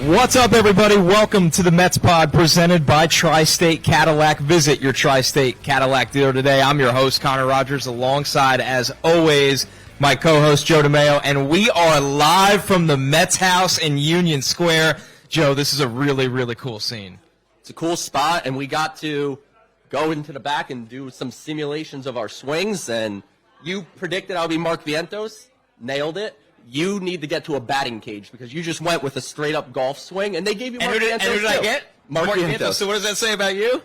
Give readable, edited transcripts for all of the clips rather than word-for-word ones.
What's up, everybody? Welcome to the Mets Pod presented by Tri-State Cadillac. Visit your Tri-State Cadillac dealer today. I'm your host, Connor Rogers, alongside, as always, my co-host, Joe DeMayo, and we are live from the Mets house in Union Square. Joe, this is a really, really cool scene. It's a cool spot, and we got to go into the back and do some simulations of our swings, and you predicted I would be Mark Vientos. Nailed it. You need to get to a batting cage because you just went with a straight-up golf swing, and they gave you Mark Vientos. And who did I get? Mark Vientos. So what does that say about you?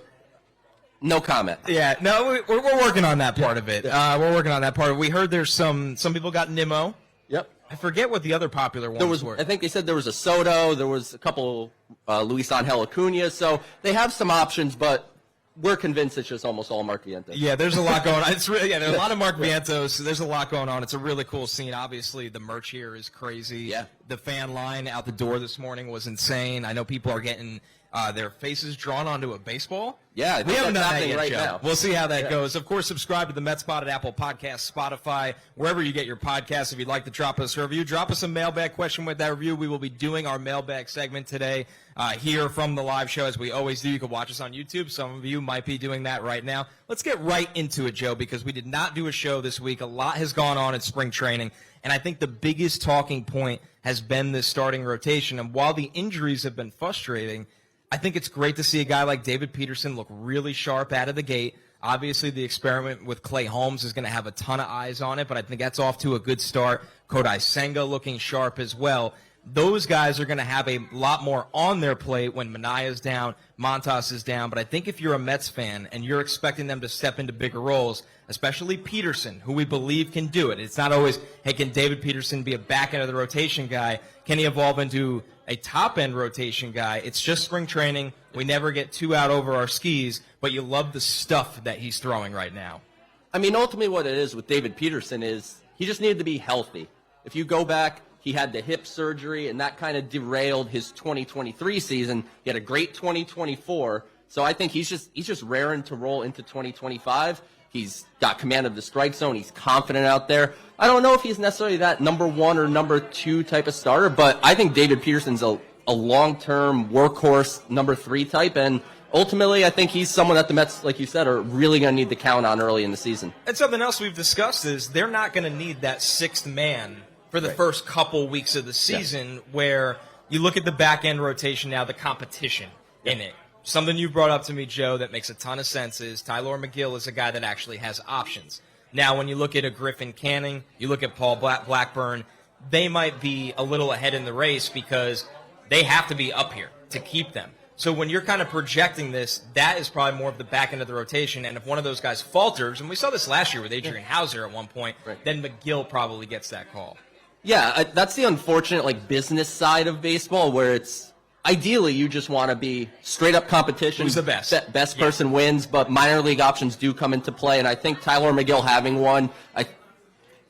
No comment. Yeah, no, we're working on that part of it. We're working on that part. We heard there's some people got Nimmo. Yep. I forget what the other popular ones were. I think they said there was a Soto. There was a couple Luis Angel Acuna. So they have some options, but we're convinced it's just almost all Mark Vientos. Yeah, there's a lot going on. It's really, there's a lot of Mark Vientos. There's a lot going on. It's a really cool scene. Obviously, the merch here is crazy. Yeah. The fan line out the door this morning was insane. I know people are getting their faces drawn onto a baseball. Yeah, we haven't done that yet, right Joe. now. We'll see how that goes. Of course, subscribe to the Mets Pod at Apple Podcasts, Spotify, wherever you get your podcasts. If you'd like to drop us a review, drop us a mailbag question with that review. We will be doing our mailbag segment today here from the live show, as we always do. You can watch us on YouTube. Some of you might be doing that right now. Let's get right into it, Joe, because we did not do a show this week. A lot has gone on in spring training, and I think the biggest talking point has been this starting rotation. And while the injuries have been frustrating, I think it's great to see a guy like David Peterson look really sharp out of the gate. Obviously, the experiment with Clay Holmes is going to have a ton of eyes on it, but I think that's off to a good start. Kodai Senga looking sharp as well. Those guys are going to have a lot more on their plate when Manaea's down, Montas is down. But I think if you're a Mets fan and you're expecting them to step into bigger roles, especially Peterson, who we believe can do it. It's not always, hey, can David Peterson be a back end of the rotation guy? Can he evolve into a top-end rotation guy? It's just spring training. We never get too out over our skis, but you love the stuff that he's throwing right now. I mean, ultimately what it is with David Peterson is he just needed to be healthy. If you go back, he had the hip surgery, and that kind of derailed his 2023 season. He had a great 2024, so I think he's just raring to roll into 2025. He's got command of the strike zone. He's confident out there. I don't know if he's necessarily that number one or number two type of starter, but I think David Peterson's a long-term workhorse number three type, and ultimately I think he's someone that the Mets, like you said, are really going to need to count on early in the season. And something else we've discussed is they're not going to need that sixth man for the first couple weeks of the season, where you look at the back-end rotation now, the competition in it. Something you brought up to me, Joe, that makes a ton of sense is Tylor Megill is a guy that actually has options. Now, when you look at a Griffin Canning, you look at Paul Blackburn, they might be a little ahead in the race because they have to be up here to keep them. So when you're kind of projecting this, that is probably more of the back end of the rotation. And if one of those guys falters, and we saw this last year with Adrian Hauser at one point, then Megill probably gets that call. Yeah, that's the unfortunate business side of baseball, where it's ideally you just want to be straight up competition. Who's the best? Best person wins, but minor league options do come into play, and I think Tylor Megill having one, I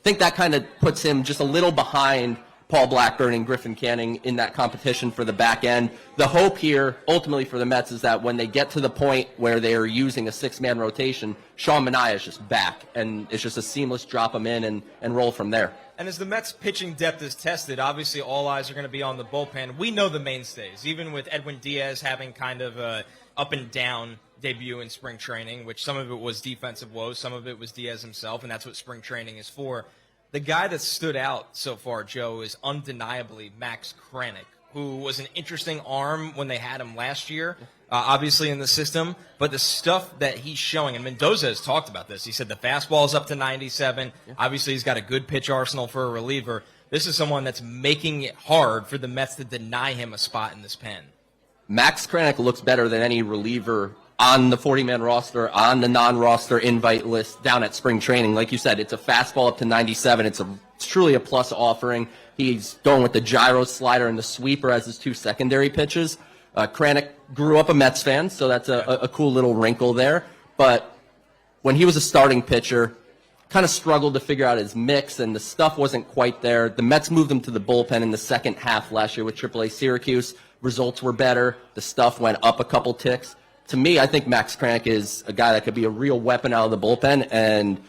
think that kind of puts him just a little behind Paul Blackburn and Griffin Canning in that competition for the back end. The hope here, ultimately for the Mets, is that when they get to the point where they're using a six-man rotation, Sean Manaea is just back, and it's just a seamless drop him in and roll from there. And as the Mets' pitching depth is tested, obviously all eyes are going to be on the bullpen. We know the mainstays, even with Edwin Diaz having kind of a up-and-down debut in spring training, which some of it was defensive woes, some of it was Diaz himself, and that's what spring training is for. The guy that stood out so far, Joe, is undeniably Max Kranick, who was an interesting arm when they had him last year, obviously in the system. But the stuff that he's showing, and Mendoza has talked about this. He said the fastball is up to 97. Yeah. Obviously, he's got a good pitch arsenal for a reliever. This is someone that's making it hard for the Mets to deny him a spot in this pen. Max Kranick looks better than any reliever on the 40-man roster, on the non-roster invite list down at spring training. Like you said, it's a fastball up to 97. It's truly a plus offering. He's going with the gyro slider and the sweeper as his two secondary pitches. Kranick grew up a Mets fan, so that's a cool little wrinkle there. But when he was a starting pitcher, kind of struggled to figure out his mix, and the stuff wasn't quite there. The Mets moved him to the bullpen in the second half last year with AAA Syracuse. Results were better. The stuff went up a couple ticks. To me, I think Max Kranick is a guy that could be a real weapon out of the bullpen. And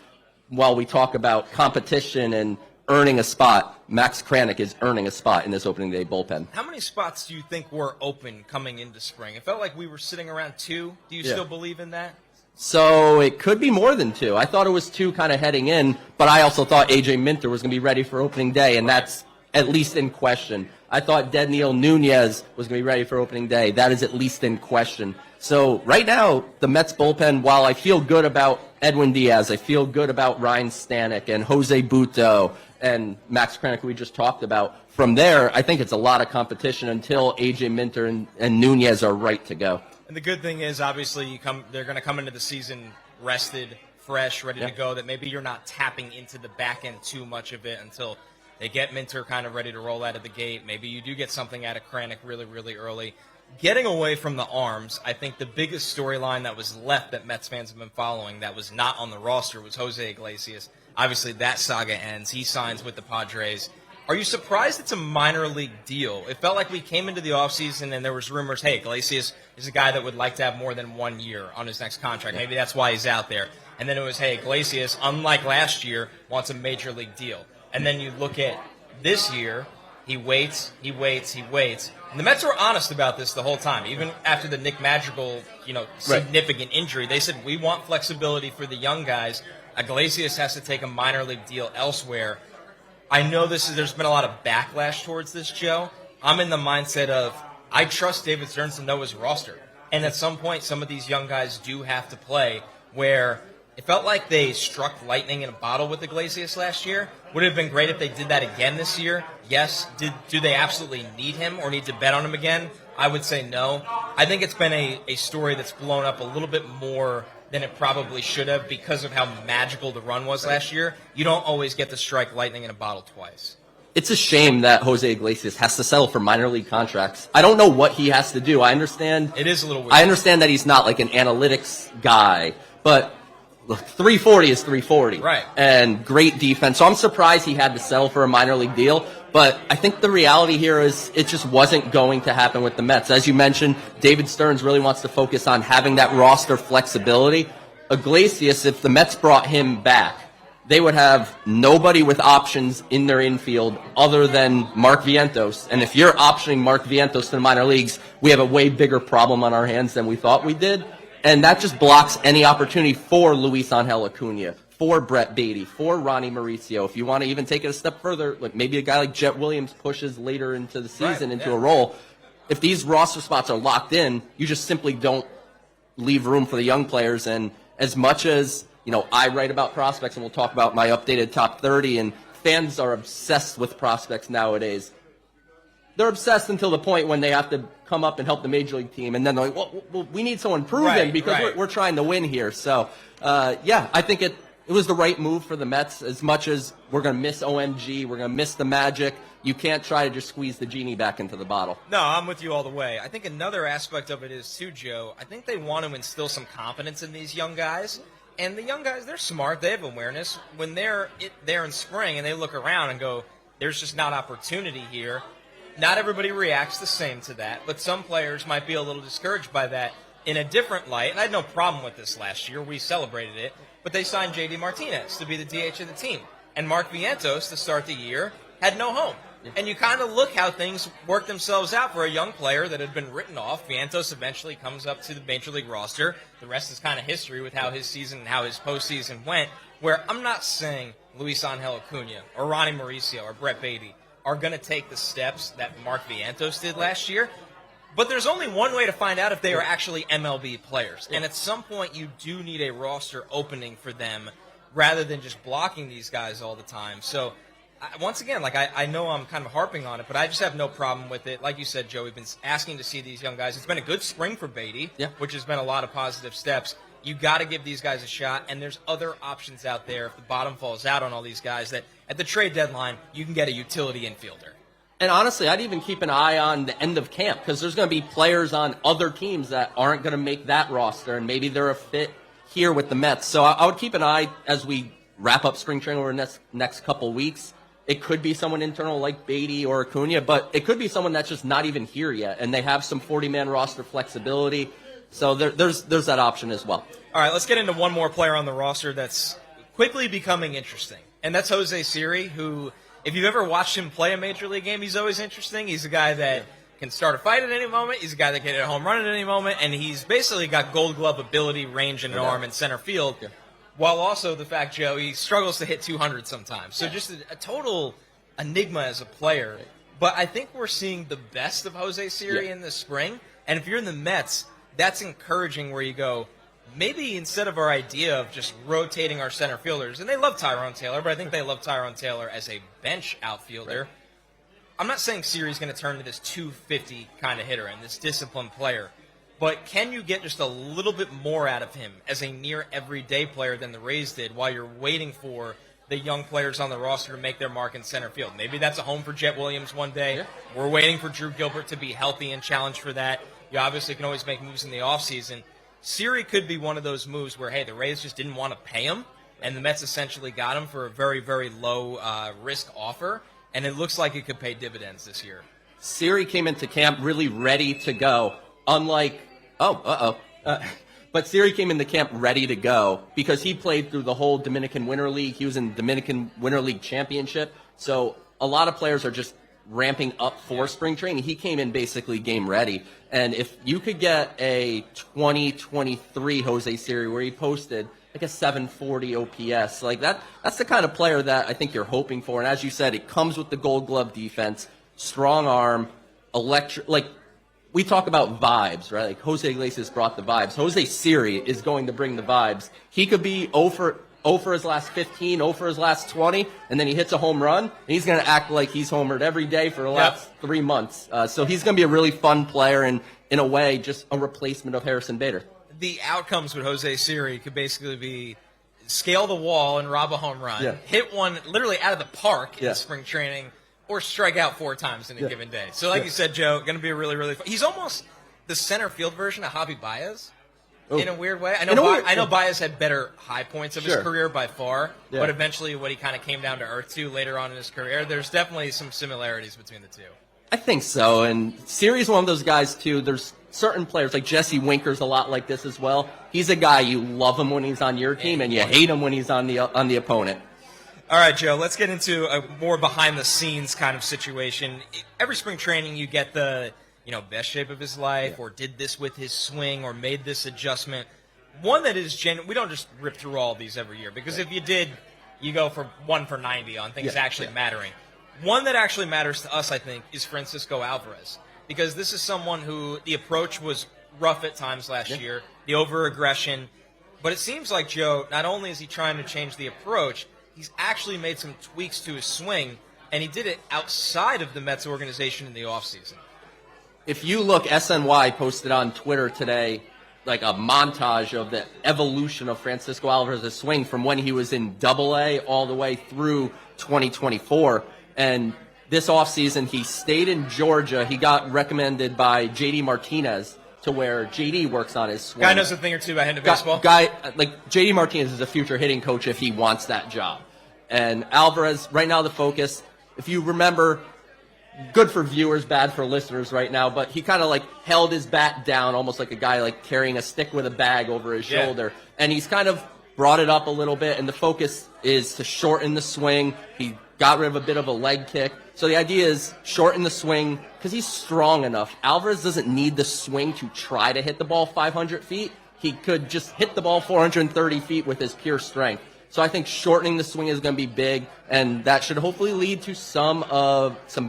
while we talk about competition and earning a spot. Max Kranick is earning a spot in this opening day bullpen. How many spots do you think were open coming into spring? It felt like we were sitting around 2. Do you still believe in that? So it could be more than 2. I thought it was 2 kind of heading in, but I also thought A.J. Minter was going to be ready for opening day, and that's at least in question. I thought Dedniel Nunez was going to be ready for opening day. That is at least in question. So right now, the Mets bullpen, while I feel good about Edwin Diaz, I feel good about Ryan Stanek and Jose Butto and Max Kranick, who we just talked about. From there, I think it's a lot of competition until A.J. Minter and Nunez are right to go. And the good thing is, obviously, they're going to come into the season rested, fresh, ready to go, that maybe you're not tapping into the back end too much of it until they get Minter kind of ready to roll out of the gate. Maybe you do get something out of Kranick really, really early. Getting away from the arms, I think the biggest storyline that was left that Mets fans have been following that was not on the roster was Jose Iglesias. Obviously, that saga ends. He signs with the Padres. Are you surprised it's a minor league deal? It felt like we came into the offseason and there was rumors, hey, Iglesias is a guy that would like to have more than 1 year on his next contract. Maybe that's why he's out there. And then it was, hey, Iglesias, unlike last year, wants a major league deal. And then you look at this year, he waits. And the Mets were honest about this the whole time. Even after the Nick Madrigal, significant injury, they said, we want flexibility for the young guys. Iglesias has to take a minor league deal elsewhere. I know there's been a lot of backlash towards this, Joe. I'm in the mindset of I trust David Stearns to know his roster. And at some point, some of these young guys do have to play, where it felt like they struck lightning in a bottle with Iglesias last year. Would it have been great if they did that again this year? Yes. Do they absolutely need him or need to bet on him again? I would say no. I think it's been a story that's blown up a little bit more than it probably should have because of how magical the run was last year. You don't always get to strike lightning in a bottle twice. It's a shame that Jose Iglesias has to settle for minor league contracts. I don't know what he has to do. I understand. It is a little weird. I understand that he's not like an analytics guy, but look, 340 is 340. Right. And great defense. So I'm surprised he had to settle for a minor league deal. But I think the reality here is it just wasn't going to happen with the Mets. As you mentioned, David Stearns really wants to focus on having that roster flexibility. Iglesias, if the Mets brought him back, they would have nobody with options in their infield other than Mark Vientos. And if you're optioning Mark Vientos to the minor leagues, we have a way bigger problem on our hands than we thought we did. And that just blocks any opportunity for Luis Angel Acuna, for Brett Beatty, for Ronnie Mauricio. If you want to even take it a step further, like maybe a guy like Jet Williams pushes later into the season into a role. If these roster spots are locked in, you just simply don't leave room for the young players. And as much as, I write about prospects, and we'll talk about my updated top 30, and fans are obsessed with prospects nowadays. They're obsessed until the point when they have to come up and help the major league team, and then they're like, well we need someone proven because we're trying to win here. So, I think it was the right move for the Mets. As much as we're going to miss OMG, we're going to miss the magic, you can't try to just squeeze the genie back into the bottle. No, I'm with you all the way. I think another aspect of it is, too, Joe, I think they want to instill some confidence in these young guys. And the young guys, they're smart. They have awareness. When they're there in spring and they look around and go, there's just not opportunity here, not everybody reacts the same to that, but some players might be a little discouraged by that in a different light. And I had no problem with this last year. We celebrated it. But they signed J.D. Martinez to be the DH of the team. And Mark Vientos, to start the year, had no home. And you kind of look how things work themselves out for a young player that had been written off. Vientos eventually comes up to the major league roster. The rest is kind of history with how his season and how his postseason went, where I'm not saying Luis Angel Acuna or Ronnie Mauricio or Brett Beatty are going to take the steps that Mark Vientos did last year. But there's only one way to find out if they are actually MLB players. And at some point, you do need a roster opening for them rather than just blocking these guys all the time. So, once again, I know I'm kind of harping on it, but I just have no problem with it. Like you said, Joe, we've been asking to see these young guys. It's been a good spring for Beatty, which has been a lot of positive steps. You got to give these guys a shot, and there's other options out there if the bottom falls out on all these guys that at the trade deadline you can get a utility infielder. And honestly, I'd even keep an eye on the end of camp because there's going to be players on other teams that aren't going to make that roster, and maybe they're a fit here with the Mets. So I would keep an eye as we wrap up spring training over the next couple weeks. It could be someone internal like Beatty or Acuna, but it could be someone that's just not even here yet, and they have some 40-man roster flexibility. So there's that option as well. All right, let's get into one more player on the roster that's quickly becoming interesting. And that's Jose Siri, who, if you've ever watched him play a Major League game, he's always interesting. He's a guy that can start a fight at any moment. He's a guy that can hit a home run at any moment. And he's basically got Gold Glove ability, range, and an arm in center field. Yeah. While also the fact, Joe, he struggles to hit 200 sometimes. So just a total enigma as a player. But I think we're seeing the best of Jose Siri in the spring. And if you're in the Mets, that's encouraging where you go, maybe instead of our idea of just rotating our center fielders, and they love Tyrone Taylor, but I think they love Tyrone Taylor as a bench outfielder. Right. I'm not saying Siri's going to turn into this 250 kind of hitter and this disciplined player. But can you get just a little bit more out of him as a near everyday player than the Rays did while you're waiting for the young players on the roster to make their mark in center field? Maybe that's a home for Jet Williams one day. Yeah. We're waiting for Drew Gilbert to be healthy and challenge for that. You obviously can always make moves in the offseason. Siri could be one of those moves where, hey, the Rays just didn't want to pay him, and the Mets essentially got him for a very, very low risk offer, and it looks like it could pay dividends this year. Siri came into camp really ready to go, unlike but Siri came into camp ready to go because he played through the whole Dominican Winter League. He was in the Dominican Winter League Championship. So a lot of players are just ramping up for spring training. He came in basically game ready. And if you could get a 2023 Jose Siri where he posted like a 740 OPS, like that's the kind of player that I think you're hoping for. And as you said, it comes with the Gold Glove defense, strong arm, we talk about vibes, right? Like Jose Iglesias brought the vibes. Jose Siri is going to bring the vibes. He could be 0 for his last 15, 0 for his last 20, and then he hits a home run, and he's going to act like he's homered every day for the last 3 months. So he's going to be a really fun player and, in a way, just a replacement of Harrison Bader. The outcomes with Jose Siri could basically be scale the wall and rob a home run, hit one literally out of the park in spring training, or strike out 4 times in a given day. So like you said, Joe, going to be a really, really fun. He's almost the center field version of Javi Baez in a weird way. I know Baez had better high points of his career by far, but eventually what he kind of came down to earth to later on in his career, there's definitely some similarities between the two. I think so, and Siri's one of those guys, too. There's certain players, like Jesse Winker's a lot like this as well. He's a guy you love him when he's on your team, and you hate him when he's on the opponent. All right, Joe, let's get into a more behind-the-scenes kind of situation. Every spring training, you get the, best shape of his life, or did this with his swing, or made this adjustment. One that is genuine. We don't just rip through all of these every year, because if you did, you go for 1 for 90 on things actually mattering. One that actually matters to us, I think, is Francisco Alvarez, because this is someone who the approach was rough at times last year, the over-aggression. But it seems like, Joe, not only is he trying to change the approach, he's actually made some tweaks to his swing, and he did it outside of the Mets organization in the offseason. If you look, SNY posted on Twitter today like a montage of the evolution of Francisco Alvarez's swing from when he was in Double-A all the way through 2024. And this offseason, he stayed in Georgia. He got recommended by J.D. Martinez to where J.D. works on his swing. Guy knows a thing or two about hitting baseball. J.D. Martinez is a future hitting coach if he wants that job. And Alvarez, right now the focus, if you remember, good for viewers, bad for listeners right now, but he kind of held his bat down almost like a guy carrying a stick with a bag over his shoulder. And he's kind of brought it up a little bit, and the focus is to shorten the swing. He got rid of a bit of a leg kick. So the idea is shorten the swing because he's strong enough. Alvarez doesn't need the swing to try to hit the ball 500 feet. He could just hit the ball 430 feet with his pure strength. So I think shortening the swing is going to be big, and that should hopefully lead to some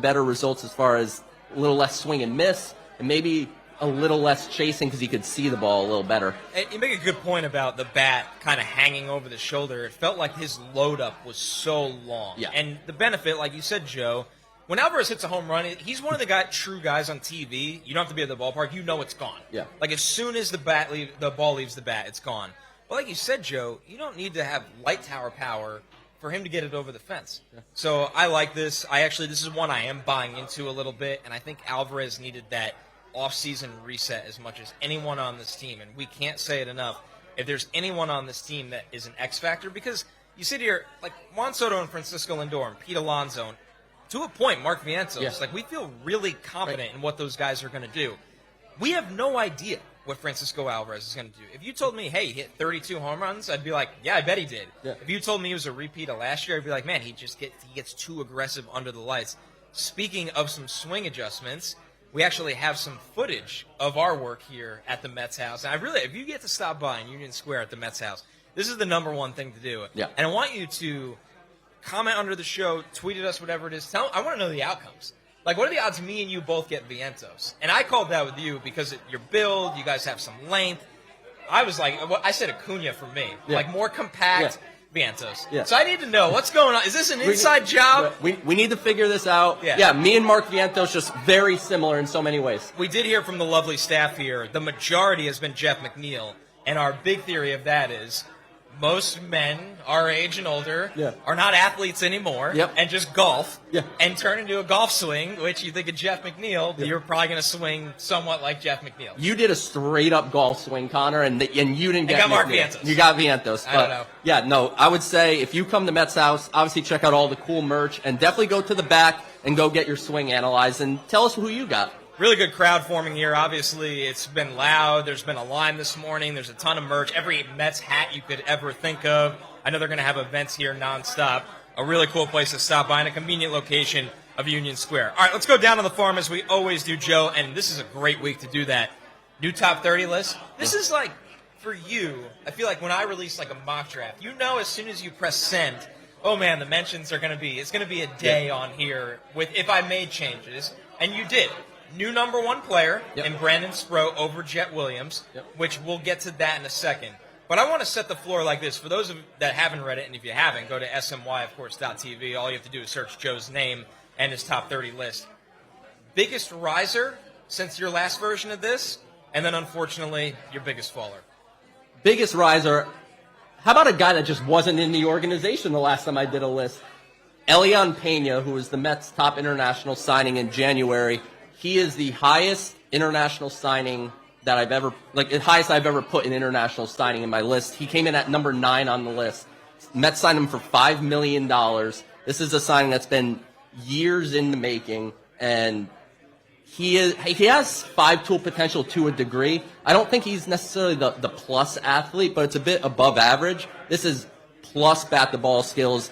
better results as far as a little less swing and miss, and maybe a little less chasing because he could see the ball a little better. And you make a good point about the bat kind of hanging over the shoulder. It felt like his load-up was so long. Yeah. And the benefit, like you said, Joe, when Alvarez hits a home run, he's one of the true guys on TV. You don't have to be at the ballpark. You know it's gone. Yeah. As soon as the ball leaves the bat, it's gone. Well, like you said, Joe, you don't need to have light tower power for him to get it over the fence. Yeah. So I like this. This is one I am buying into a little bit, and I think Alvarez needed that off-season reset as much as anyone on this team. And we can't say it enough. If there's anyone on this team that is an X factor, because you sit here, like Juan Soto and Francisco Lindor and Pete Alonso, and to a point, Mark Vientos, we feel really confident in what those guys are going to do. We have no idea what Francisco Alvarez is going to do. If you told me, hey, he hit 32 home runs, I'd be like, yeah, I bet he did. Yeah. If you told me he was a repeat of last year, I'd be like, man, he gets too aggressive under the lights. Speaking of some swing adjustments, we actually have some footage of our work here at the Mets house. And if you get to stop by in Union Square at the Mets house, this is the number one thing to do. Yeah. And I want you to comment under the show, tweet at us, whatever it is. I want to know the outcomes. Like, what are the odds me and you both get Vientos? And I called that with you because your build, you guys have some length. I was like, I said Acuna for me. Yeah. Like, more compact Vientos. Yeah. So I need to know what's going on. Is this an inside job? We need to figure this out. Yeah. Me and Mark Vientos just very similar in so many ways. We did hear from the lovely staff here. The majority has been Jeff McNeil. And our big theory of that is most men our age and older are not athletes anymore and just golf and turn into a golf swing, which you think of Jeff McNeil, you're probably going to swing somewhat like Jeff McNeil. You did a straight-up golf swing, Connor, and you didn't get I got Mark McNeil. Vientos. You got Vientos. I don't know. Yeah, no, I would say if you come to Mets house, obviously check out all the cool merch, and definitely go to the back and go get your swing analyzed, and tell us who you got. Really good crowd forming here. Obviously, it's been loud. There's been a line this morning. There's a ton of merch. Every Mets hat you could ever think of. I know they're going to have events here nonstop. A really cool place to stop by in a convenient location of Union Square. All right, let's go down to the farm as we always do, Joe, and this is a great week to do that. New top 30 list. This is like, for you, I feel like when I release like a mock draft, you know as soon as you press send, oh man, the mentions are going to be, it's going to be a day on here with if I made changes, and you did. New number one player in Brandon Sproat over Jet Williams, which we'll get to that in a second. But I want to set the floor like this. For those of that haven't read it, and if you haven't, go to SMY.TV. All you have to do is search Joe's name and his top 30 list. Biggest riser since your last version of this, and then unfortunately, your biggest faller. Biggest riser. How about a guy that just wasn't in the organization the last time I did a list? Elian Pena, who was the Mets' top international signing in January. He is the highest international signing that I've ever, the highest I've ever put an international signing in my list. He came in at number 9 on the list. Mets signed him for $5 million. This is a signing that's been years in the making, and he has 5-tool potential to a degree. I don't think he's necessarily the plus athlete, but it's a bit above average. This is plus bat-to-ball skills,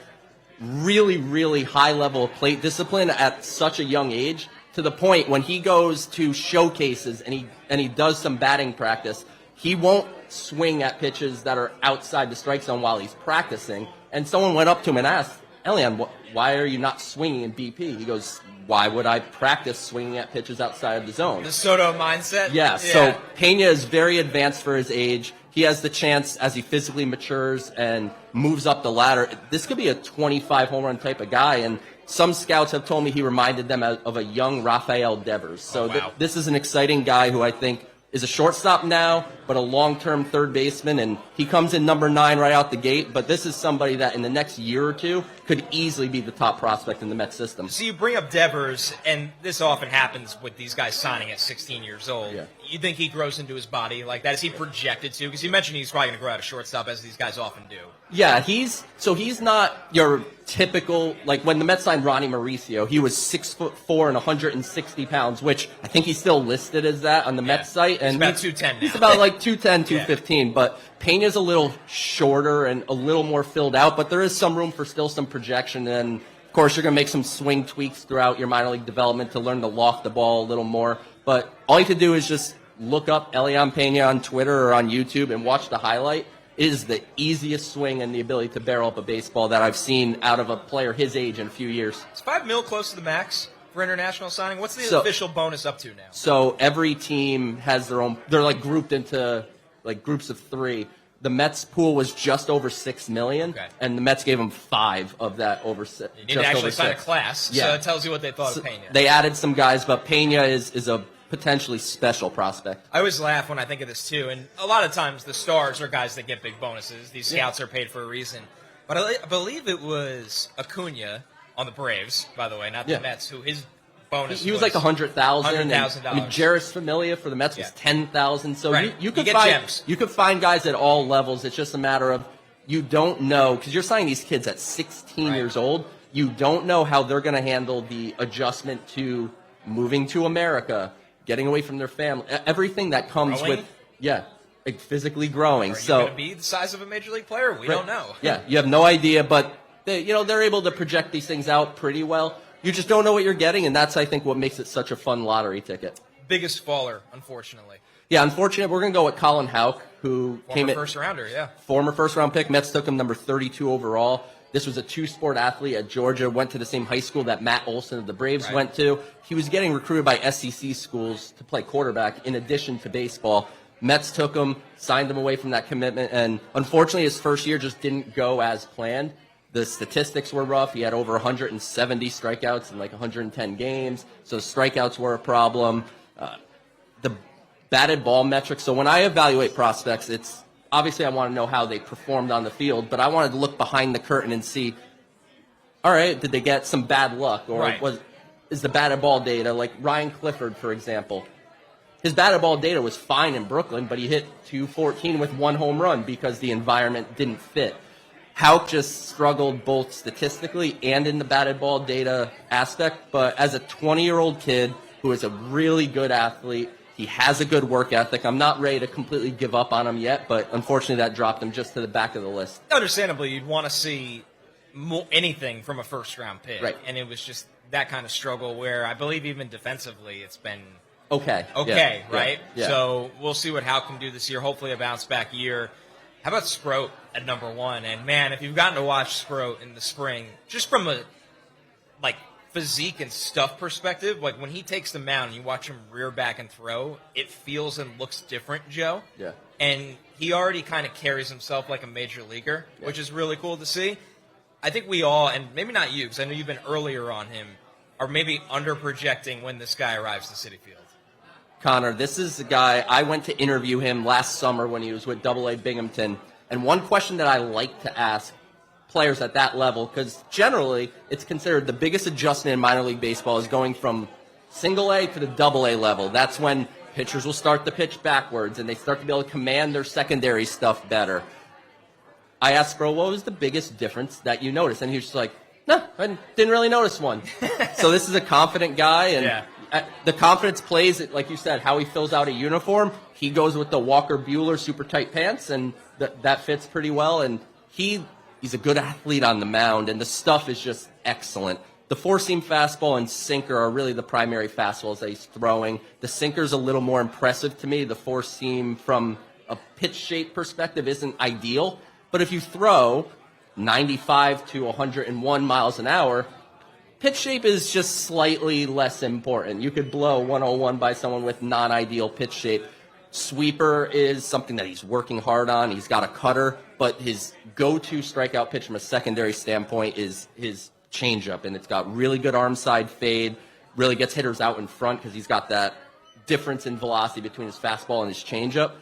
really, really high level of plate discipline at such a young age. To the point when he goes to showcases and he does some batting practice, he won't swing at pitches that are outside the strike zone while he's practicing. And someone went up to him and asked, Elian, why are you not swinging in BP? He goes, why would I practice swinging at pitches outside of the zone? The Soto mindset? Yeah, so Pena is very advanced for his age. He has the chance, as he physically matures and moves up the ladder, this could be a 25 home run type of guy. And some scouts have told me he reminded them of a young Rafael Devers. So this is an exciting guy who I think is a shortstop now, but a long-term third baseman, and he comes in number 9 right out the gate. But this is somebody that in the next year or two could easily be the top prospect in the Mets system. So you bring up Devers, and this often happens with these guys signing at 16 years old. Yeah. You think he grows into his body like that? Is he projected to? Because you mentioned he's probably going to grow out a shortstop, as these guys often do. Yeah, he's not your typical, like when the Mets signed Ronnie Mauricio, he was 6'4" and 160 pounds, which I think he's still listed as that on the Mets site. And he's about 210 now. He's about like 210, 215, but Pena's a little shorter and a little more filled out, but there is some room for still some projection. And of course, you're going to make some swing tweaks throughout your minor league development to learn to loft the ball a little more. But all you have to do is just look up Elian Pena on Twitter or on YouTube and watch the highlight. It is the easiest swing and the ability to barrel up a baseball that I've seen out of a player his age in a few years. Is $5 million close to the max for international signing? What's the official bonus up to now? So every team has their own. They're like grouped into like groups of 3. The Mets pool was just over $6 million, and the Mets gave them 5 of that over 6. You need to actually sign a class, so it tells you what they thought of Pena. They added some guys, but Pena is a potentially special prospect. I always laugh when I think of this too, and a lot of times the stars are guys that get big bonuses. These scouts are paid for a reason. But I believe it was Acuna on the Braves, by the way, not the Mets, who his bonus he was like $100,000. $100,000. I mean, Jairus Familia for the Mets was $10,000. So you could get find gems. You could find guys at all levels. It's just a matter of you don't know, because you're signing these kids at 16 years old. You don't know how they're going to handle the adjustment to moving to America, getting away from their family, everything that comes with Yeah, like physically growing. Are you So going to be the size of a major league player? We don't know. Yeah, you have no idea, but they're able to project these things out pretty well. You just don't know what you're getting, and that's, I think, what makes it such a fun lottery ticket. Biggest faller, unfortunately. Yeah, unfortunately, we're going to go with Colin Houck, who came in first rounder, yeah. Former first-round pick. Mets took him number 32 overall. This was a two-sport athlete at Georgia, went to the same high school that Matt Olson of the Braves went to. He was getting recruited by SEC schools to play quarterback in addition to baseball. Mets took him, signed him away from that commitment, and unfortunately his first year just didn't go as planned. The statistics were rough. He had over 170 strikeouts in like 110 games, so strikeouts were a problem. The batted ball metrics, so when I evaluate prospects, it's obviously I want to know how they performed on the field, but I wanted to look behind the curtain and see, all right, did they get some bad luck? Or is the batted ball data, like Ryan Clifford, for example, his batted ball data was fine in Brooklyn, but he hit 214 with one home run because the environment didn't fit. Houck just struggled both statistically and in the batted ball data aspect, but as a 20-year-old kid who is a really good athlete, he has a good work ethic. I'm not ready to completely give up on him yet, but unfortunately that dropped him just to the back of the list. Understandably, you'd want to see anything from a first-round pick, right. And it was just that kind of struggle where I believe even defensively it's been okay, right? Yeah. So we'll see what Houck can do this year. Hopefully a bounce-back year. How about Sproat at number 1? And, man, if you've gotten to watch Sproat in the spring, just from a, physique and stuff perspective, when he takes the mound and you watch him rear back and throw, it feels and looks different, Joe. Yeah. And he already kind of carries himself like a major leaguer, which is really cool to see. I think we all, and maybe not you, because I know you've been earlier on him, are maybe under-projecting when this guy arrives to Citi Field. Connor, this is the guy, I went to interview him last summer when he was with AA Binghamton, and one question that I like to ask players at that level, because generally it's considered the biggest adjustment in minor league baseball is going from single A to the AA level. That's when pitchers will start to pitch backwards and they start to be able to command their secondary stuff better. I asked Bro, what was the biggest difference that you noticed? And he was just like, no, I didn't really notice one. So this is a confident guy, and the confidence plays, like you said, how he fills out a uniform. He goes with the Walker Buehler super tight pants, and that fits pretty well. And he's a good athlete on the mound, and the stuff is just excellent. The four-seam fastball and sinker are really the primary fastballs that he's throwing. The sinker's a little more impressive to me. The four-seam, from a pitch shape perspective, isn't ideal. But if you throw 95 to 101 miles an hour, pitch shape is just slightly less important. You could blow 101 by someone with non-ideal pitch shape. Sweeper is something that he's working hard on. He's got a cutter, but his go-to strikeout pitch from a secondary standpoint is his changeup, and it's got really good arm side fade, really gets hitters out in front because he's got that difference in velocity between his fastball and his changeup.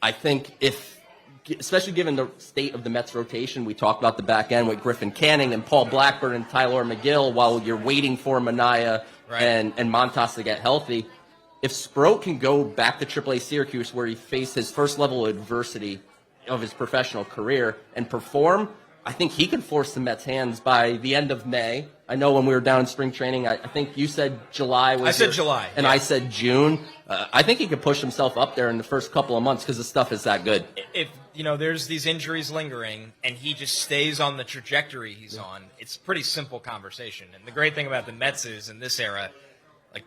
I think especially given the state of the Mets rotation, we talked about the back end with Griffin Canning and Paul Blackburn and Tyler McGill while you're waiting for Minaya and Montas to get healthy. If Sproat can go back to AAA Syracuse where he faced his first level of adversity of his professional career and perform, I think he could force the Mets' hands by the end of May. I know when we were down in spring training, I think you said July. I said July. And I said June. I think he could push himself up there in the first couple of months because the stuff is that good. If, there's these injuries lingering and he just stays on the trajectory he's on, it's a pretty simple conversation. And the great thing about the Mets is, in this era,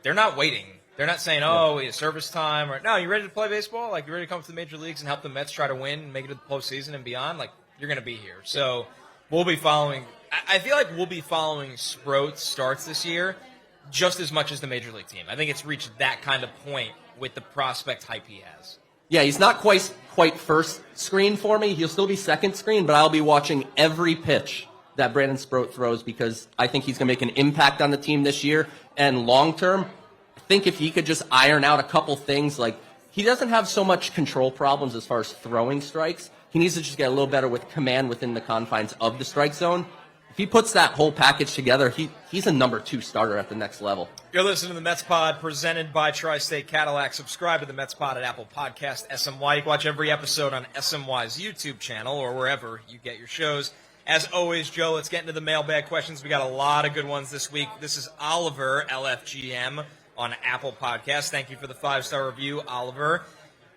they're not waiting. They're not saying, it's service time, or, no, you ready to play baseball? You ready to come to the major leagues and help the Mets try to win and make it to the postseason and beyond? You're going to be here. So we'll be following. I feel like we'll be following Sproat's starts this year just as much as the major league team. I think it's reached that kind of point with the prospect hype he has. Yeah, he's not quite first screen for me. He'll still be second screen, but I'll be watching every pitch that Brandon Sproat throws because I think he's going to make an impact on the team this year. And long term, I think if he could just iron out a couple things, he doesn't have so much control problems as far as throwing strikes. He needs to just get a little better with command within the confines of the strike zone. If he puts that whole package together, he's a number 2 starter at the next level. You're listening to the Mets Pod presented by Tri-State Cadillac. Subscribe to the Mets Pod at Apple Podcast, SMY. You can watch every episode on SMY's YouTube channel or wherever you get your shows. As always, Joe, let's get into the mailbag questions. We got a lot of good ones this week. This is Oliver, LFGM, on Apple Podcasts. Thank you for the 5-star review, Oliver.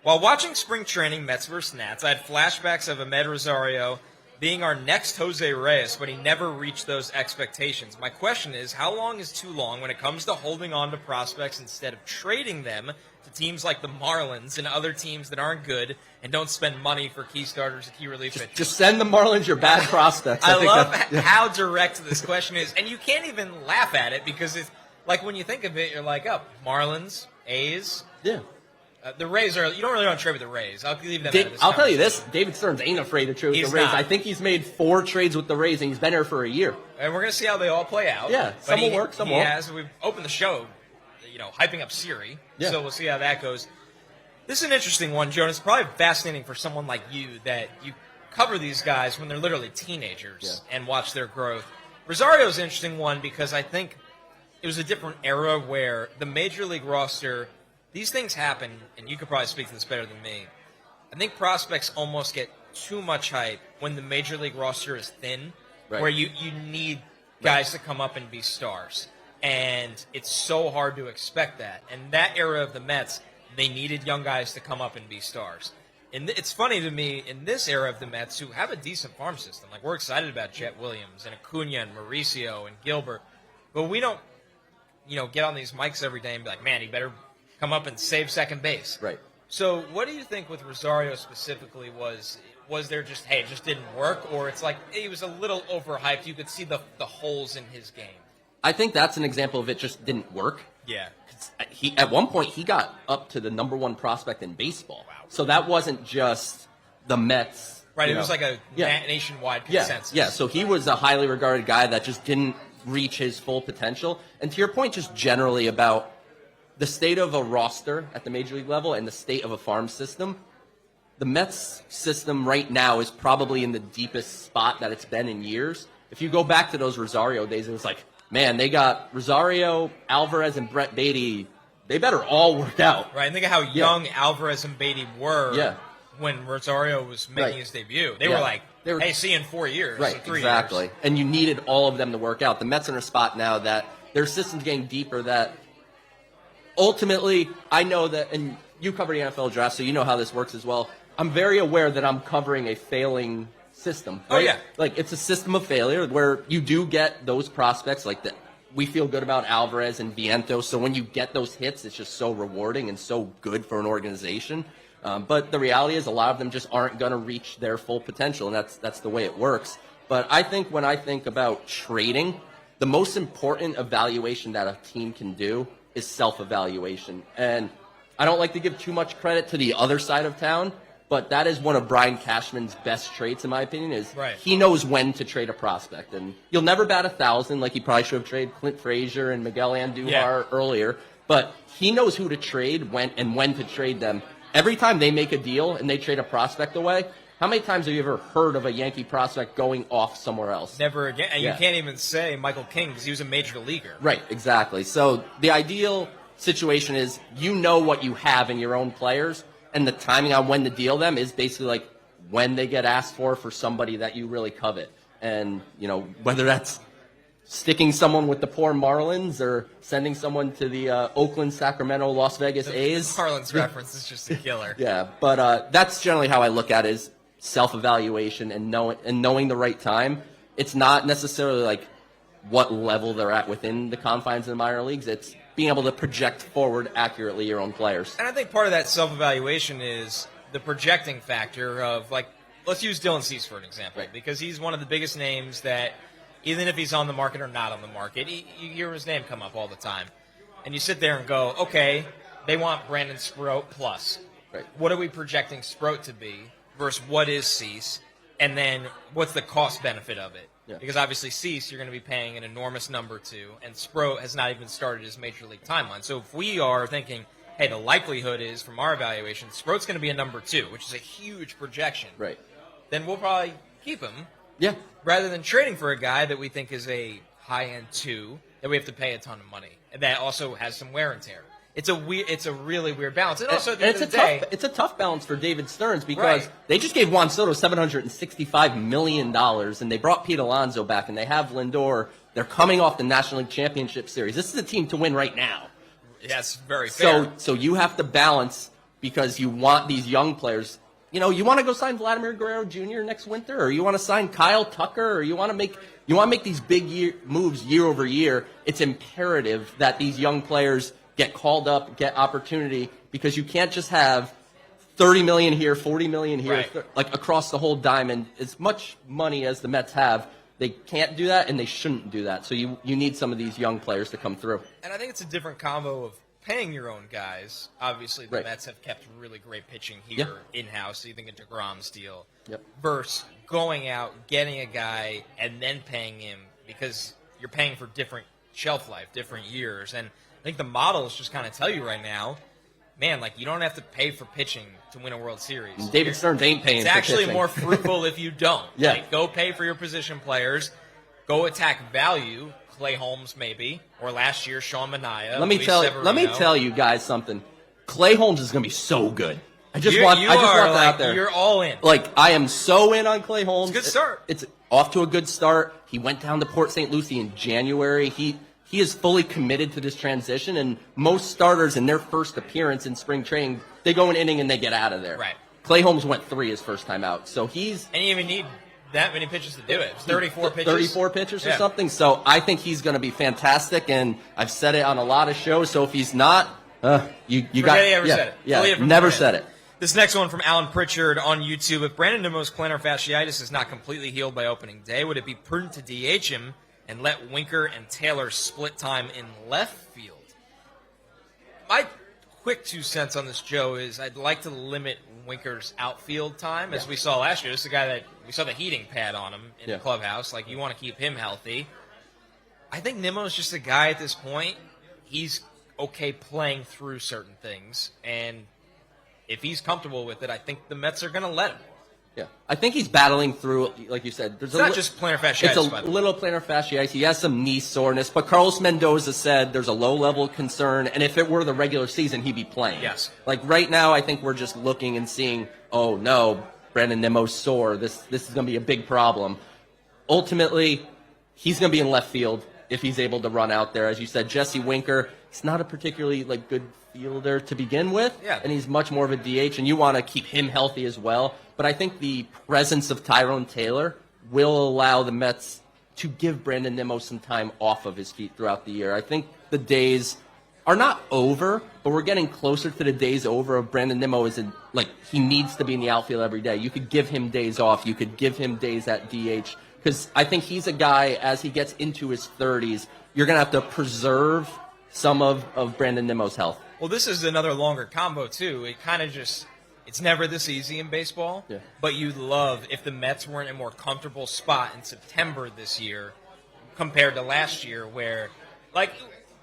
While watching spring training Mets vs. Nats, I had flashbacks of Amed Rosario being our next Jose Reyes, but he never reached those expectations. My question is, how long is too long when it comes to holding on to prospects instead of trading them to teams like the Marlins and other teams that aren't good and don't spend money for key starters and key relief pitchers? Just send the Marlins your bad prospects. I love how direct this question is, and you can't even laugh at it because it's like when you think of it, you're like, oh, Marlins, A's. Yeah. The Rays are. You don't really want to trade with the Rays. I'll leave them out of this. I'll tell you this: David Stearns ain't afraid to trade with the Rays. Not. I think he's made 4 trades with the Rays, and he's been here for a year. And we're gonna see how they all play out. Yeah, some will work, some won't. We've opened the show, hyping up Siri. Yeah. So we'll see how that goes. This is an interesting one, Jonas. Probably fascinating for someone like you that you cover these guys when they're literally teenagers and watch their growth. Rosario's an interesting one because I think it was a different era where the major league roster. These things happen, and you could probably speak to this better than me. I think prospects almost get too much hype when the major league roster is thin, where you need guys to come up and be stars. And it's so hard to expect that. And that era of the Mets, they needed young guys to come up and be stars. And it's funny to me, in this era of the Mets, who have a decent farm system, like we're excited about Jet Williams and Acuna and Mauricio and Gilbert, but we don't, get on these mics every day and be like, man, he better come up and save second base. Right. So what do you think with Rosario specifically was there just, hey, it just didn't work, or it's like he was a little overhyped, you could see the holes in his game? I think that's an example of it just didn't work. Yeah. At one point, he got up to the #1 prospect in baseball. Wow. So that wasn't just the Mets. Right, it was like a nationwide consensus. Yeah, so he was a highly regarded guy that just didn't reach his full potential. And to your point, just generally about the state of a roster at the major league level and the state of a farm system, the Mets system right now is probably in the deepest spot that it's been in years. If you go back to those Rosario days, it was like, man, they got Rosario, Alvarez, and Brett Beatty. They better all work out. Right, and think of how young Alvarez and Beatty were when Rosario was making his debut. They were like, hey, see you in 4 years. Right, 3 exactly. years. And you needed all of them to work out. The Mets are in a spot now that their system's getting deeper that ultimately, I know that, and you cover the NFL draft, so you know how this works as well. I'm very aware that I'm covering a failing system. Right? Oh, yeah. Like, it's a system of failure where you do get those prospects, like we feel good about Alvarez and Vientos, so when you get those hits, it's just so rewarding and so good for an organization. But the reality is a lot of them just aren't going to reach their full potential, and that's the way it works. But I think when I think about trading, the most important evaluation that a team can do is self-evaluation. And I don't like to give too much credit to the other side of town, but that is one of Brian Cashman's best traits, in my opinion, is he knows when to trade a prospect. And you'll never bat 1,000 like he probably should have traded Clint Frazier and Miguel Andujar earlier, but he knows who to trade when to trade them. Every time they make a deal and they trade a prospect away, how many times have you ever heard of a Yankee prospect going off somewhere else? Never again. And you can't even say Michael King because he was a major leaguer. Right, exactly. So the ideal situation is you know what you have in your own players, and the timing on when to deal them is basically like when they get asked for somebody that you really covet. And, whether that's sticking someone with the poor Marlins or sending someone to the Oakland, Sacramento, Las Vegas A's. Marlins reference is just a killer. Yeah, but that's generally how I look at it, is self-evaluation and knowing the right time. It's not necessarily like what level they're at within the confines of the minor leagues. It's being able to project forward accurately your own players. And I think part of that self-evaluation is the projecting factor of, like, let's use Dylan Cease for an example, because he's one of the biggest names that, even if he's on the market or not on the market, you hear his name come up all the time. And you sit there and go, okay, they want Brandon Sproat plus. Right. What are we projecting Sproat to be versus what is Cease? And then what's the cost benefit of it? Yeah. Because obviously Cease, you're going to be paying an enormous number to, and Sproat has not even started his major league timeline. So if we are thinking, hey, the likelihood is, from our evaluation, Sproat's going to be a number 2, which is a huge projection. Right. Then we'll probably keep him. Yeah. Rather than trading for a guy that we think is a high-end 2 that we have to pay a ton of money, and that also has some wear and tear. It's a really weird balance. And also, at the end of the day, it's a tough balance for David Stearns because they just gave Juan Soto $765 million, and they brought Pete Alonso back, and they have Lindor. They're coming off the National League Championship Series. This is a team to win right now. Yes, very fair. So you have to balance because you want these young players. You know, you want to go sign Vladimir Guerrero Jr. next winter, or you want to sign Kyle Tucker, or you want to make these big moves year over year. It's imperative that these young players get called up, get opportunity, because you can't just have $30 million here, $40 million here, right. Like across the whole diamond. As much money as the Mets have, they can't do that, and they shouldn't do that. So you need some of these young players to come through. And I think it's a different combo of paying your own guys. Obviously, the Right. Mets have kept really great pitching here in-house, so you think of DeGrom's deal. Yep. Versus going out, getting a guy, and then paying him, because you're paying for different shelf life, different years. And I think the models just kind of tell you right now, man, like, you don't have to pay for pitching to win a World Series. David Stearns ain't paying It's for actually pitching. more fruitful if you don't. Yeah. Like, go pay for your position players. Go attack value. Clay Holmes, maybe. Or last year, Sean Manaea. Let me tell you guys something. Clay Holmes is going to be so good. I just want that out there. You're all in. Like, I am so in on Clay Holmes. It's a good start. It's off to a good start. He went down to Port St. Lucie in January. He is fully committed to this transition, and most starters in their first appearance in spring training, they go an inning and they get out of there. Right. Clay Holmes went 3 his first time out. So he's... And you even need that many pitches to do it. It's 34 pitches. 34 pitches or something. So I think he's going to be fantastic, and I've said it on a lot of shows. So if he's not, you got... He ever said it. Yeah, never said it. This next one from Alan Pritchard on YouTube. If Brandon Nimmo's plantar fasciitis is not completely healed by opening day, would it be prudent to DH him and let Winker and Taylor split time in left field? My quick 2 cents on this, Joe, is I'd like to limit Winker's outfield time. As we saw last year, this is a guy that we saw the heating pad on him in the clubhouse. Like, you want to keep him healthy. I think Nimmo's just a guy at this point. He's okay playing through certain things, and if he's comfortable with it, I think the Mets are going to let him. Yeah, I think he's battling through, like you said. It's not just plantar fasciitis. It's a little plantar fasciitis. He has some knee soreness, but Carlos Mendoza said there's a low-level concern, and if it were the regular season, he'd be playing. Yes. Like right now, I think we're just looking and seeing, oh no, Brandon Nimmo's sore. This is going to be a big problem. Ultimately, he's going to be in left field if he's able to run out there. As you said, Jesse Winker, he's not a particularly good fielder to begin with, and he's much more of a DH, and you want to keep him healthy as well. But I think the presence of Tyrone Taylor will allow the Mets to give Brandon Nimmo some time off of his feet throughout the year. I think the days are not over, but we're getting closer to the days over of Brandon Nimmo he needs to be in the outfield every day. You could give him days off. You could give him days at DH, because I think he's a guy, as he gets into his 30s, you're going to have to preserve some of Brandon Nimmo's health. Well, this is another longer combo, too. It kind of just... It's never this easy in baseball, but you'd love if the Mets were in a more comfortable spot in September this year compared to last year, where,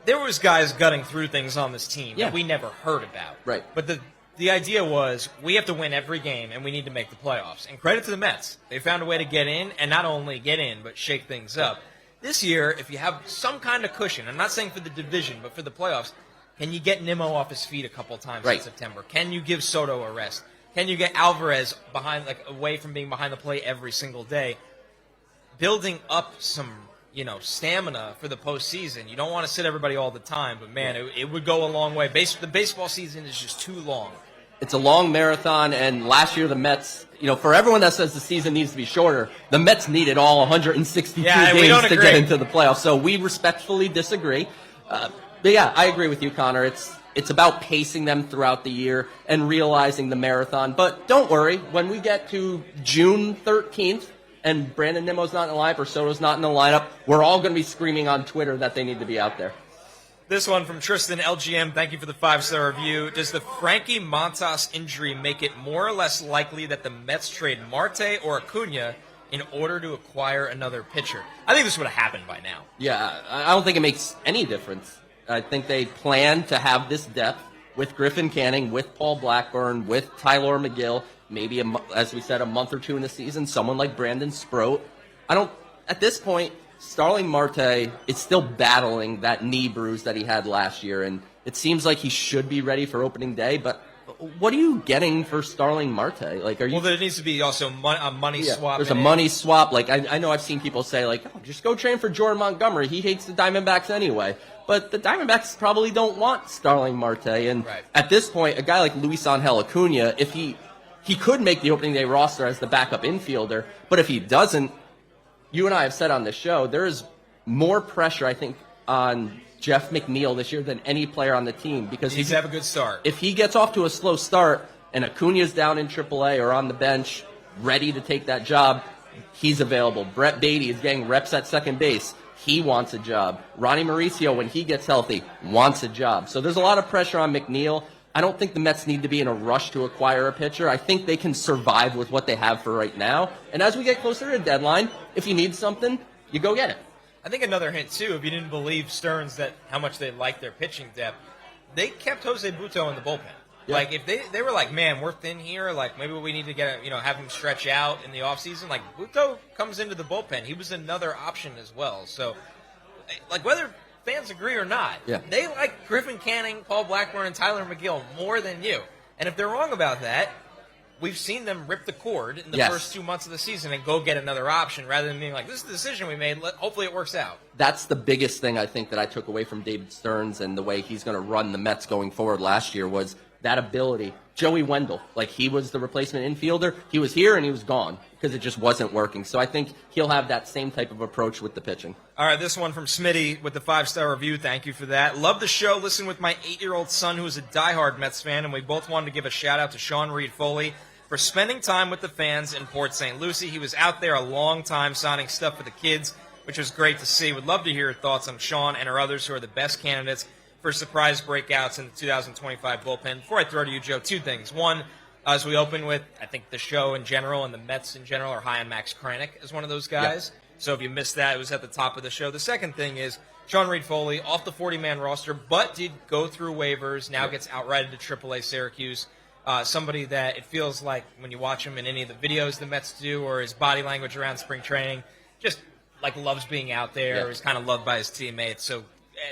there was guys gutting through things on this team that we never heard about. Right. But the idea was we have to win every game, and we need to make the playoffs. And credit to the Mets. They found a way to get in, and not only get in, but shake things up. This year, if you have some kind of cushion, I'm not saying for the division, but for the playoffs, can you get Nimmo off his feet a couple times in September? Can you give Soto a rest? Can you get Alvarez away from being behind the plate every single day? Building up some, stamina for the postseason. You don't want to sit everybody all the time, but man, it would go a long way. The baseball season is just too long. It's a long marathon, and last year the Mets, for everyone that says the season needs to be shorter, the Mets needed all 162 games to get into the playoffs. So we respectfully disagree. But yeah, I agree with you, Connor. It's about pacing them throughout the year and realizing the marathon. But don't worry, when we get to June 13th and Brandon Nimmo's not in the lineup or Soto's not in the lineup, we're all going to be screaming on Twitter that they need to be out there. This one from Tristan LGM. Thank you for the 5-star review. Does the Frankie Montas injury make it more or less likely that the Mets trade Marte or Acuna in order to acquire another pitcher? I think this would have happened by now. Yeah, I don't think it makes any difference. I think they plan to have this depth with Griffin Canning, with Paul Blackburn, with Tyler McGill, maybe, as we said, a month or two in the season, someone like Brandon Sproat. At this point, Starling Marte is still battling that knee bruise that he had last year, and it seems like he should be ready for opening day, but what are you getting for Starling Marte? Like, are you? Well, there needs to be also a money swap. There's a money swap. Like, I know I've seen people say, like, oh, just go train for Jordan Montgomery. He hates the Diamondbacks anyway. But the Diamondbacks probably don't want Starling Marte. And at this point, a guy like Luis Angel Acuna, if he could make the opening day roster as the backup infielder, but if he doesn't, you and I have said on this show, there is more pressure, I think, on Jeff McNeil this year than any player on the team, because he's have a good start. If he gets off to a slow start and Acuna's down in AAA or on the bench, ready to take that job, he's available. Brett Beatty is getting reps at second base. He wants a job. Ronnie Mauricio, when he gets healthy, wants a job. So there's a lot of pressure on McNeil. I don't think the Mets need to be in a rush to acquire a pitcher. I think they can survive with what they have for right now. And as we get closer to the deadline, if you need something, you go get it. I think another hint, too, if you didn't believe Stearns that how much they liked their pitching depth, they kept Jose Butto in the bullpen. Yeah. Like, if they were like, man, we're thin here, like, maybe we need to have him stretch out in the offseason. Like, Butto comes into the bullpen. He was another option as well. So, like, whether fans agree or not, they like Griffin Canning, Paul Blackburn, and Tyler McGill more than you. And if they're wrong about that, we've seen them rip the cord in the first 2 months of the season and go get another option rather than being like, this is the decision we made. Hopefully it works out. That's the biggest thing I think that I took away from David Stearns and the way he's going to run the Mets going forward last year was that ability. Joey Wendell, like he was the replacement infielder. He was here and he was gone because it just wasn't working. So I think he'll have that same type of approach with the pitching. All right, this one from Smitty with the 5-star review. Thank you for that. Love the show. Listen with my 8-year-old son who is a diehard Mets fan, and we both wanted to give a shout-out to Sean Reed-Foley for spending time with the fans in Port St. Lucie. He was out there a long time signing stuff for the kids, which was great to see. Would love to hear your thoughts on Sean and our others who are the best candidates for surprise breakouts in the 2025 bullpen. Before I throw to you, Joe, two things. One, as we open with, I think the show in general and the Mets in general are high on Max Kranick as one of those guys. Yep. So if you missed that, it was at the top of the show. The second thing is Sean Reed-Foley off the 40-man roster, but did go through waivers, now gets outrighted to AAA Syracuse. Somebody that it feels like when you watch him in any of the videos the Mets do or his body language around spring training, just like loves being out there, or is kind of loved by his teammates. So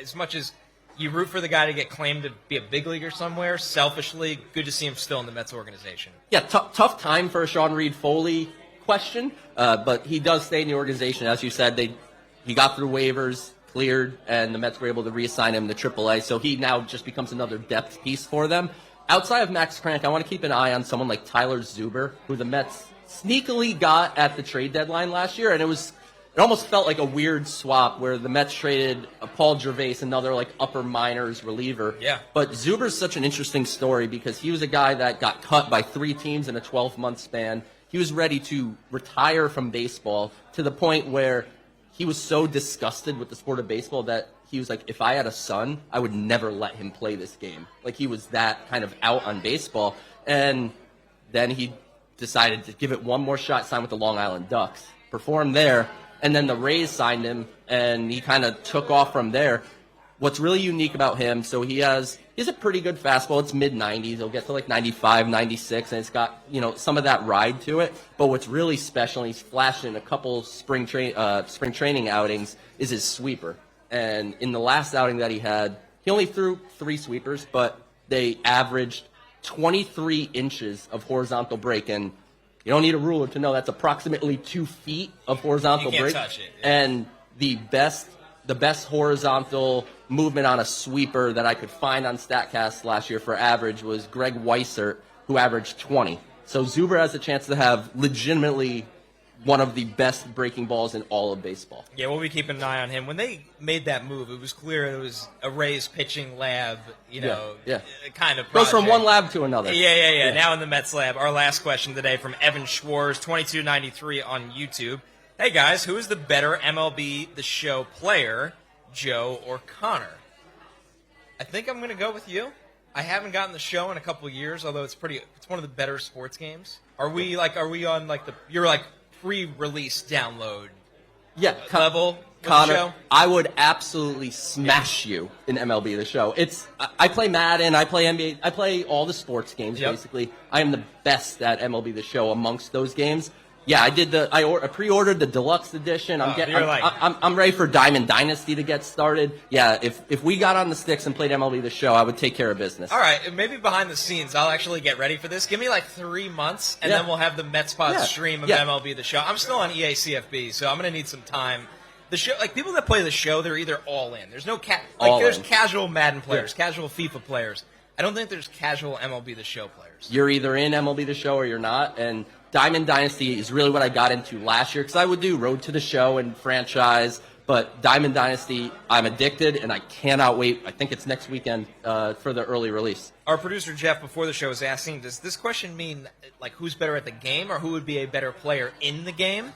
as much as you root for the guy to get claimed to be a big leaguer somewhere, selfishly, good to see him still in the Mets organization. Yeah, tough time for a Sean Reed-Foley question, but he does stay in the organization. As you said, he got through waivers, cleared, and the Mets were able to reassign him to AAA, so he now just becomes another depth piece for them. Outside of Max Kranick, I want to keep an eye on someone like Tyler Zuber, who the Mets sneakily got at the trade deadline last year, and it almost felt like a weird swap where the Mets traded Paul Gervais, another like upper minors reliever. Yeah. But Zuber's such an interesting story because he was a guy that got cut by 3 teams in a 12-month span. He was ready to retire from baseball to the point where he was so disgusted with the sport of baseball that he was like, if I had a son, I would never let him play this game. Like, he was that kind of out on baseball. And then he decided to give it one more shot, sign with the Long Island Ducks, performed there, and then the Rays signed him, and he kind of took off from there. What's really unique about him, so he has a pretty good fastball. It's mid-90s. He'll get to like 95, 96, and it's got, some of that ride to it. But what's really special, and he's flashed in a couple spring training outings, is his sweeper. And in the last outing that he had, he only threw 3 sweepers, but they averaged 23 inches of horizontal break. And you don't need a ruler to know that's approximately 2 feet of horizontal break. You can't touch it. Yeah. And the best horizontal movement on a sweeper that I could find on StatCast last year for average was Greg Weissert, who averaged 20. So Zuber has a chance to have legitimately one of the best breaking balls in all of baseball. Yeah, we'll be keeping an eye on him. When they made that move, it was clear it was a Rays pitching lab, kind of project. Goes from one lab to another. Yeah. Now in the Mets lab. Our last question today from Evan Schwartz, 2293 on YouTube. Hey, guys, who is the better MLB The Show player, Joe or Connor? I think I'm going to go with you. I haven't gotten the show in a couple of years, although it's one of the better sports games. Are we on you're like pre-release download level with Connor, the show? I would absolutely smash you in MLB The Show. I play Madden, I play NBA, I play all the sports games, basically. I am the best at MLB The Show amongst those games. Yeah, I did I pre-ordered the deluxe edition. I'm ready for Diamond Dynasty to get started. Yeah, if we got on the sticks and played MLB The Show, I would take care of business. All right, maybe behind the scenes, I'll actually get ready for this. Give me like 3 months, and then we'll have the Metspot stream of MLB The Show. I'm still on EA CFB, so I'm going to need some time. The show, like people that play the show, they're either all in. There's no there's casual Madden players, casual FIFA players. I don't think there's casual MLB The Show players. You're either in MLB The Show or you're not, and Diamond Dynasty is really what I got into last year because I would do Road to the Show and franchise, but Diamond Dynasty, I'm addicted, and I cannot wait. I think it's next weekend for the early release. Our producer, Jeff, before the show was asking, does this question mean like who's better at the game or who would be a better player in the game?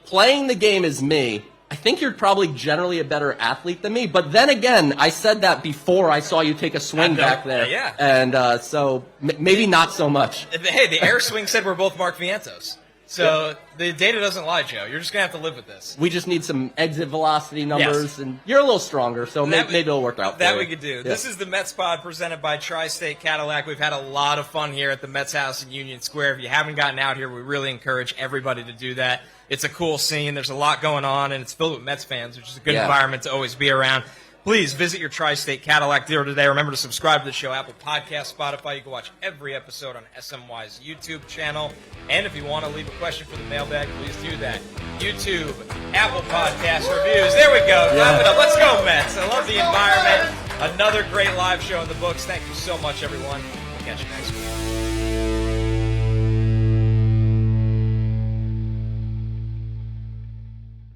Playing the game is me. I think you're probably generally a better athlete than me, but then again, I said that before I saw you take a swing back there. Yeah. And so maybe not so much. Hey, the air swing said we're both Mark Vientos. So the data doesn't lie, Joe. You're just going to have to live with this. We just need some exit velocity numbers, and you're a little stronger, so maybe it'll work out for you. That we could do. Yeah. This is the Mets Pod presented by Tri-State Cadillac. We've had a lot of fun here at the Mets House in Union Square. If you haven't gotten out here, we really encourage everybody to do that. It's a cool scene. There's a lot going on, and it's filled with Mets fans, which is a good environment to always be around. Please visit your Tri-State Cadillac dealer today. Remember to subscribe to the show, Apple Podcasts, Spotify. You can watch every episode on SMY's YouTube channel. And if you want to leave a question for the mailbag, please do that. YouTube, Apple Podcast reviews. There we go. Clap it up. Let's go, Mets. I love the environment. Another great live show in the books. Thank you so much, everyone. We'll catch you next week.